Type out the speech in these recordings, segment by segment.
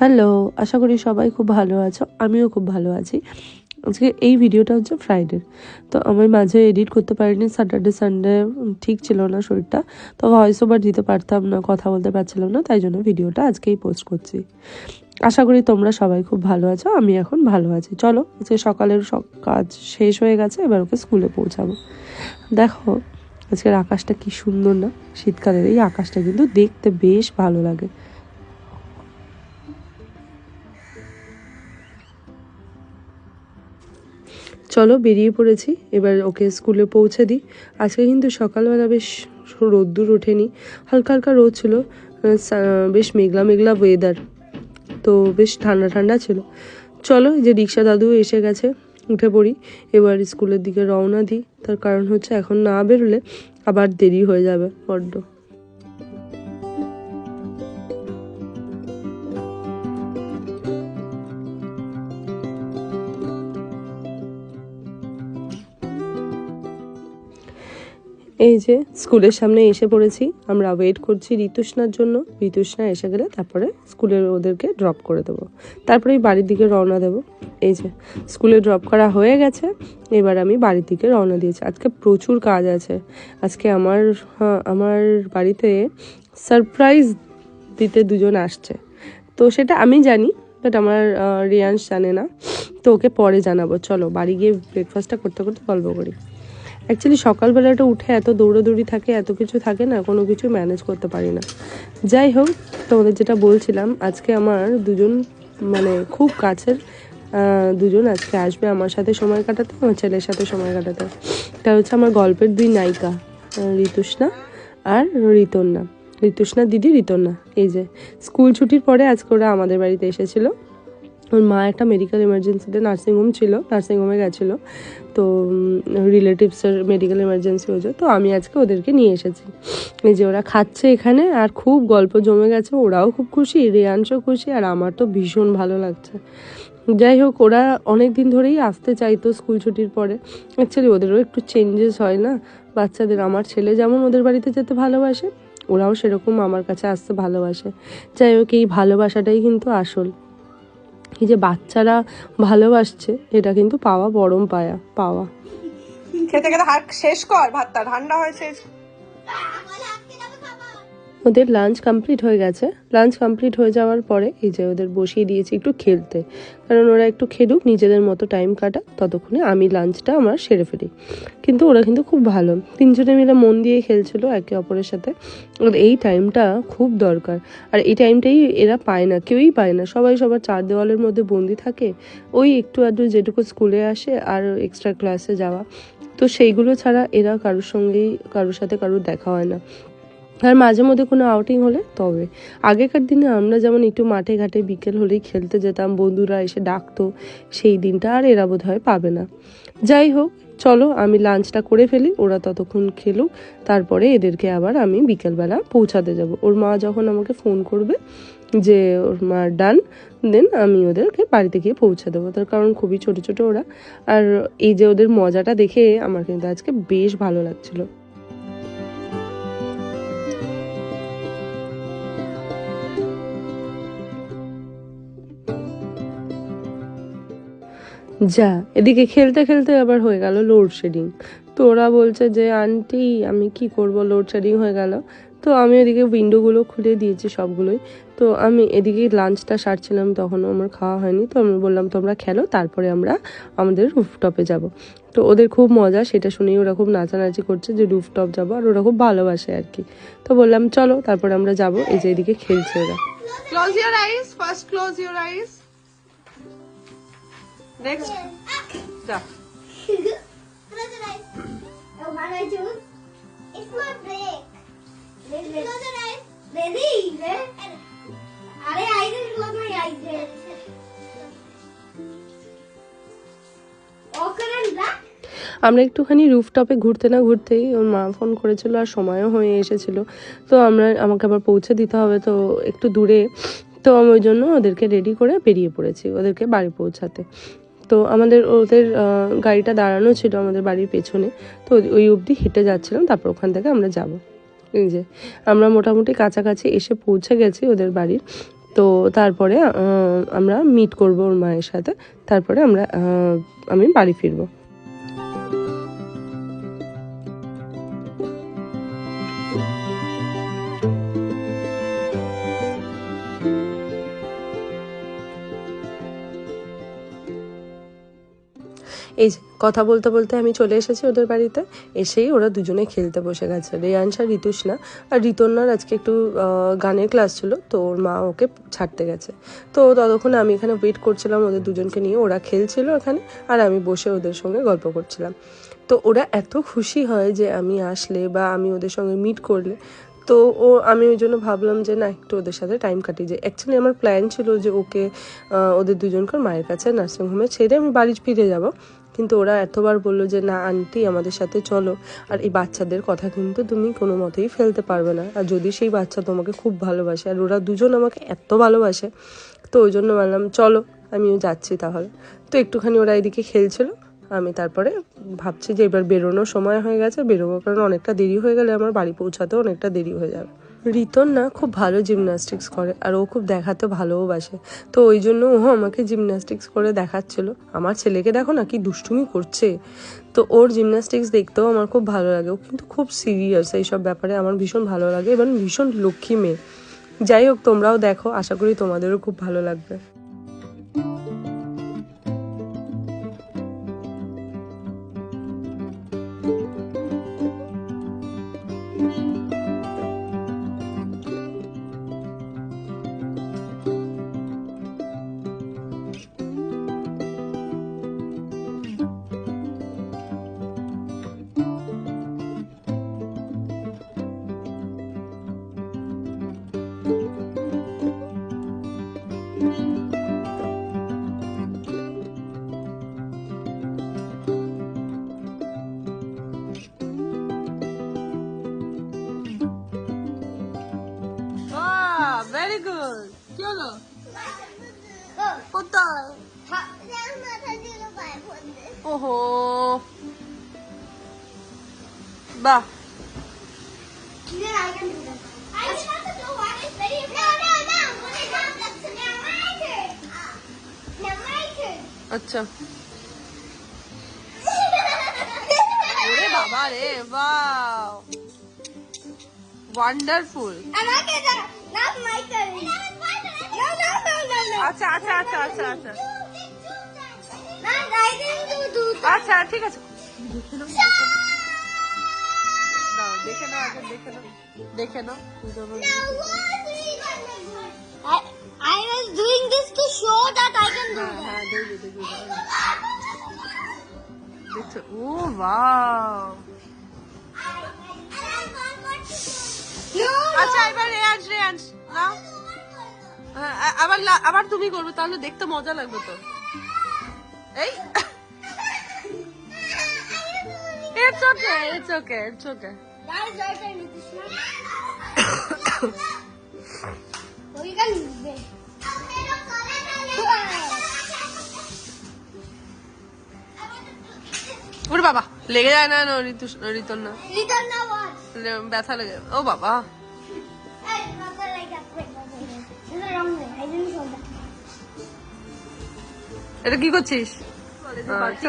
Hello, আশা করি সবাই খুব ভালো আছো। আমিও খুব ভালো আছি। আজকে এই ভিডিওটা হচ্ছে ফ্রাইডের। তো আমি মাঝে এডিট করতে পারিনি, স্যাটারডে সানডে ঠিক ছিল না শরীরটা, তো ভয়েস ওভার দিতে পারতাম না, কথা বলতে পারছিলাম না, তাই জন্য ভিডিওটা আজকেই পোস্ট করছি। আশা করি তোমরা সবাই খুব ভালো আছো, আমি এখন ভালো আছি। চলো, আজকে সকালের সব কাজ শেষ হয়ে গেছে, এবার ওকে স্কুলে পৌঁছাবো। দেখো আজকের আকাশটা কি সুন্দর না? শীতকালের এই আকাশটা কিন্তু দেখতে বেশ ভালো লাগে। চলো বেরিয়ে পড়েছি, এবার ওকে স্কুলে পৌঁছে দিই। আজকে কিন্তু সকালবেলা বেশ রোদ্দুর ওঠেনি, হালকা হালকা রোদ ছিল, বেশ মেঘলা মেঘলা ওয়েদার, তো বেশ ঠান্ডা ঠান্ডা ছিল। চলো, যে রিক্সা দাদু এসে গেছে, উঠে পড়ি, এবার স্কুলের দিকে রওনা দিই। তার কারণ হচ্ছে এখন না বেরোলে আবার দেরি হয়ে যাবে বড্ড। এই যে স্কুলের সামনে এসে পড়েছি, আমরা ওয়েট করছি ঋতুষ্ণার জন্য। ঋতুষ্ণা এসে গেলে তারপরে স্কুলের ওদেরকে ড্রপ করে দেবো, তারপরেই বাড়ির দিকে রওনা দেবো। এই যে স্কুলে ড্রপ করা হয়ে গেছে, এবার আমি বাড়ির দিকে রওনা দিয়েছি। আজকে প্রচুর কাজ আছে। আজকে আমার বাড়িতে সারপ্রাইজ দিতে দুজন আসছে, তো সেটা আমি জানি, বাট আমার রিয়ান্স জানে না, তো ওকে পরে জানাবো। চলো বাড়ি গিয়ে ব্রেকফাস্টটা করতে করতে গল্প করি। অ্যাকচুয়ালি সকালবেলাটা উঠে এত দৌড়াদৌড়ি থাকে, এত কিছু থাকে না, কোনো কিছু ম্যানেজ করতে পারি না। যাই হোক, তোমাদের যেটা বলছিলাম, আজকে আমার দুজন মানে খুব কাছের দুজন আজকে আসবে আমার সাথে সময় কাটাতে, আমার ছেলের সাথে সময় কাটাতে। এটা হচ্ছে আমার গল্পের দুই নায়িকা, ঋতুষ্ণা আর ঋতন্না। ঋতুষ্ণা দিদি, ঋতন্না। এই যে স্কুল ছুটির পরে আজকে ওরা আমাদের বাড়িতে এসেছিলো। ওর মা একটা মেডিকেল এমার্জেন্সিতে নার্সিংহোম ছিল, নার্সিংহোমে গেছিলো, তো রিলেটিভসের মেডিকেল এমার্জেন্সি হয়েছে, তো আমি আজকে ওদেরকে নিয়ে এসেছি। এই যে ওরা খাচ্ছে এখানে, আর খুব গল্প জমে গেছে, ওরাও খুব খুশি, রিয়াংশও খুশি, আর আমার তো ভীষণ ভালো লাগছে। যাই হোক, ওরা অনেক দিন ধরেই আসতে চাইতো স্কুল ছুটির পরে। অ্যাকচুয়ালি ওদেরও একটু চেঞ্জেস হয় না বাচ্চাদের। আমার ছেলে যেমন ওদের বাড়িতে যেতে ভালোবাসে, ওরাও সেরকম আমার কাছে আসতে ভালোবাসে। যাই হোক, এই ভালোবাসাটাই কিন্তু আসল। এই যে বাচ্চারা ভালোবাসছে, এটা কিন্তু পাওয়া পরম পাওয়া। খেতে খেতে হাত শেষ কর, ভাতটা ঠান্ডা হয়েছে। ওদের লাঞ্চ কমপ্লিট হয়ে গেছে। লাঞ্চ কমপ্লিট হয়ে যাওয়ার পরে এই যে ওদের বসিয়ে দিয়েছি একটু খেলতে, কারণ ওরা একটু খেলুক, নিজেদের মতো টাইম কাটাক, ততক্ষণে আমি লাঞ্চটা আমার সেরে ফেলি। কিন্তু ওরা কিন্তু খুব ভালো, তিনজনে মিলে মন দিয়ে খেলছিল একে অপরের সাথে। আর এই টাইমটা খুব দরকার, আর এই টাইমটাই এরা পায় না, কেউই পায় না। সবাই সবার চার দেওয়ালের মধ্যে বন্দি থাকে, ওই একটু আধটু যেটুকু স্কুলে আসে আর এক্সট্রা ক্লাসে যাওয়া, তো সেইগুলো ছাড়া এরা কারোর সাথে কারোর দেখা হয় না। আর মাঝে মধ্যে কোনো আউটিং হলে তবে। আগেকার দিনে আমরা যেমন একটু মাঠে ঘাটে বিকেল হলেই খেলতে যেতাম, বন্ধুরা এসে ডাকতো, সেই দিনটা আর এরা বোধহয় পাবে না। যাই হোক, চলো আমি লাঞ্চটা করে ফেলি, ওরা ততক্ষণ খেলুক, তারপরে এদেরকে আবার আমি বিকেলবেলা পৌঁছাতে যাব। ওর মা যখন আমাকে ফোন করবে যে ওর মা ডান, দেন আমি ওদেরকে বাড়িতে গিয়ে পৌঁছে দেবো। তার কারণ খুবই ছোট ছোট ওরা, আর এই যে ওদের মজাটা দেখে আমার কিন্তু আজকে বেশ ভালো লাগছিলো। যা, এদিকে খেলতে খেলতে আবার হয়ে গেল লোডশেডিং। তো ওরা বলছে যে আন্টি আমি কি করব, লোডশেডিং হয়ে গেল। তো আমি এদিকে উইন্ডোগুলো খুলে দিয়েছি সবগুলোই। তো আমি এদিকে লাঞ্চটা সারছিলাম, তখনও আমার খাওয়া হয়নি। তো আমি বললাম তোমরা খেলো, তারপরে আমরা আমাদের রুফটপে যাব। তো ওদের খুব মজা, সেটা শুনেই ওরা খুব নাচানাচি করছে যে রুফটপ যাবো, আর ওরা খুব ভালোবাসে আর কি। তো বললাম চলো, তারপরে আমরা যাব। এই যে এদিকে খেলছে ওরা। Close your ice, first close your ice. Next যা। Close your eyes. Oh, how do I choose? It's my break. Close your eyes. Ready? I didn't close my eyes yet. Okay and black. আমরা একটুখানি রুফটপে ঘুরতে না ঘুরতেই ওর মা phone করেছিল, আর সময়ও হয়ে এসেছিলো। তো আমাকে আবার পৌঁছে দিতে হবে, তো একটু দূরে। তো আমি ওই জন্য ওদেরকে রেডি করে বেরিয়ে পড়েছি ওদেরকে বাড়ি পৌঁছাতে। তো ওদের গাড়িটা দাঁড়ানো ছিল আমাদের বাড়ির পেছনে, তো ওই অবধি হেঁটে যাচ্ছিলাম, তারপর ওখান থেকে আমরা যাব। এই যে আমরা মোটামুটি কাছাকাছি এসে পৌঁছে গেছি ওদের বাড়ির। তো তারপরে আমরা মিট করব ওর মায়ের সাথে, তারপরে আমি বাড়ি ফিরবো। এই যে কথা বলতে বলতে আমি চলে এসেছি ওদের বাড়িতে। এসেই ওরা দুজনে খেলতে বসে গেছে, রেয়াংশ আর ঋতুষ্ণা। আর ঋতন্যার আজকে একটু গানের ক্লাস ছিল, তো ওর মা ওকে ছাড়তে গেছে। তো ততক্ষণে আমি এখানে ওয়েট করছিলাম ওদের দুজনকে নিয়ে। ওরা খেলছিল এখানে আর আমি বসে ওদের সঙ্গে গল্প করছিলাম। তো ওরা এত খুশি হয় যে আমি আসলে বা আমি ওদের সঙ্গে মিট করলে। তো আমি ওই জন্য ভাবলাম যে না, একটু ওদের সাথে টাইম কাটিয়ে যাই। অ্যাকচুয়ালি আমার প্ল্যান ছিল যে ওকে ওদের দুজনকার মায়ের কাছে নার্সিংহোমে ছেড়ে আমি বাড়ি ফিরে যাব, কিন্তু ওরা এতবার বললো যে না আন্টি আমাদের সাথে চলো, আর এই বাচ্চাদের কথা কিন্তু তুমি কোনো মতেই ফেলতে পারবে না, আর যদি সেই বাচ্চা তোমাকে খুব ভালোবাসে, আর ওরা দুজন আমাকে এত ভালোবাসে, তো ওই জন্য বললাম চলো আমিও যাচ্ছি তাহলে। তো একটুখানি ওরা এদিকে খেলছিল, আমি তারপরে ভাবছি যে এবার বেরোনোর সময় হয়ে গেছে, বেরোবো, কারণ অনেকটা দেরি হয়ে গেলে আমার বাড়ি পৌঁছাতেও অনেকটা দেরি হয়ে যাবে। ঋতন না খুব ভালো জিমন্যাস্টিক্স করে, আর ও খুব দেখাতে ভালোবাসে, তো ওই জন্য ও আমাকে জিমন্যাস্টিক্স করে দেখাচ্ছিল। আমার ছেলেকে দেখো না কি দুষ্টুমি করছে, তো ওর জিমন্যাস্টিক্স দেখতেও আমার খুব ভালো লাগে। ও কিন্তু খুব সিরিয়াস এইসব ব্যাপারে, আমার ভীষণ ভালো লাগে, এবং ভীষণ লক্ষ্মী মেয়ে। যাই হোক, তোমরাও দেখো, আশা করি তোমাদেরও খুব ভালো লাগবে। Very good. কি হলো? কোথায়? ওহো, বাহ। আচ্ছা, ওরে বাবা রে, বাহ, ওয়ান্ডারফুল। আচ্ছা আচ্ছা আচ্ছা আচ্ছা আচ্ছা আচ্ছা, ঠিক আছে, দেখে নাও আগে, দেখে নাও। I was doing this to show that I can do that. হ্যাঁ, দেখি। ও ওয়াও। আচ্ছা, এবার রেয়ান্স নাও। আবার তুমি করবে, তাহলে দেখতে মজা লাগবে তো। এই It's okay. That is your turn, Nitishna. Oh, you can wait. ওরে বাবা, লেগে যায় না ঋতন না, Nitishna, what? ব্যথা লেগে। ও বাবা, Hey, not like that. Wait. This is the wrong way. I didn't show that. এটা কি করছিস?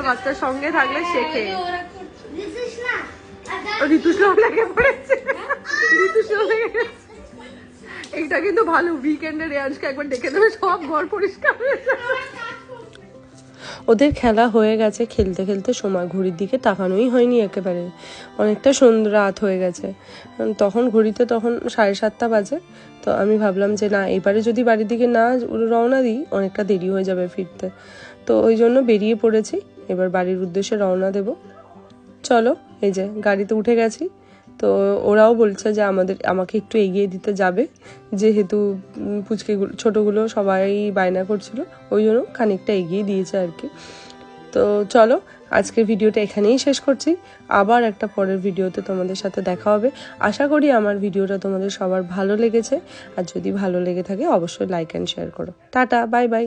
বাচ্চার সঙ্গে থাকলে শেখে। Nitishna. ঋতুস্নাও লেগে পড়েছে, এইটা কিন্তু ভালো। উইকেন্ডে রেয়ান্সকে একবার ডেকে দেবে, সব ঘর পরিষ্কার হয়ে যাবে। ওদের খেলা হয়ে গেছে, খেলতে খেলতে সময় ঘড়ির দিকে তাকানোই হয়নি একেবারে, অনেকটা রাত হয়ে গেছে। তখন ঘড়িতে 7:30 বাজে। তো আমি ভাবলাম যে না, এবারে যদি বাড়ির দিকে না রওনা দিই অনেকটা দেরি হয়ে যাবে ফিরতে, তো ওই জন্য বেরিয়ে পড়েছি। এবার বাড়ির উদ্দেশ্যে রওনা দেব। চলো, এই যে গাড়িতে উঠে গেছি। তো ওরাও বলছে যে আমাকে একটু এগিয়ে দিতে যাবে, যেহেতু পুচকেগুলো ছোটোগুলো সবাই বায়না করছিল, ওই জন্য খানিকটা এগিয়ে দিয়েছে আর কি। তো চলো, আজকের ভিডিওটা এখানেই শেষ করছি। আবার একটা পরের ভিডিওতে তোমাদের সাথে দেখা হবে। আশা করি আমার ভিডিওটা তোমাদের সবার ভালো লেগেছে, আর যদি ভালো লেগে থাকে অবশ্যই লাইক অ্যান্ড শেয়ার করো। Tata, bye bye.